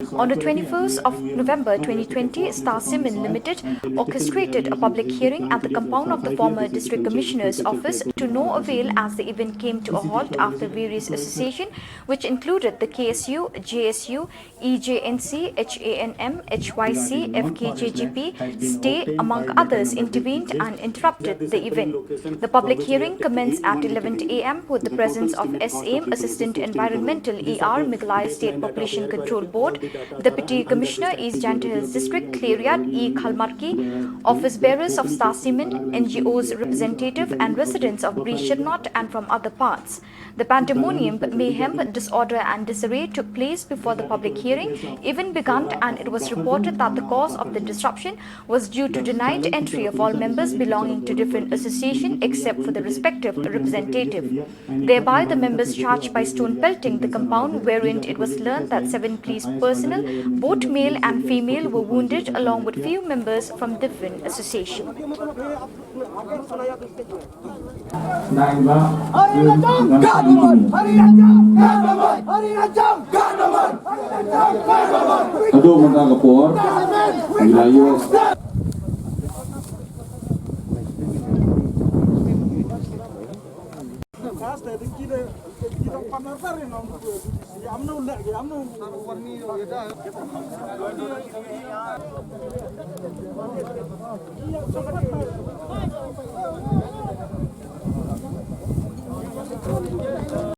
On the 21st of November 2020, Star Cement Limited orchestrated a public hearing at the compound of the former District Commissioner's office to no avail as the event came to a halt after various associations, which included the KSU, JSU, EJNC, HANM, HYC, FKJGP, STAY, among others, intervened and interrupted the event. The public hearing commenced at 11 a.m. with the presence of SAM, Assistant Environmental ER, Meghalaya State Population Control Board, Deputy Commissioner, East Janta Hills District, Cleriat E. Khalmarki, office bearers of Star Cement, NGOs representative and residents of Brishadnot and from other parts. The pandemonium, mayhem, disorder and disarray took place before the public hearing even began, and it was reported that the cause of the disruption was due to denied entry of all members belonging to different associations except for the respective representative. Thereby, the members charged by stone pelting the compound, wherein it was learned that 7 police personnel, both male and female, were wounded along with few members from different associations.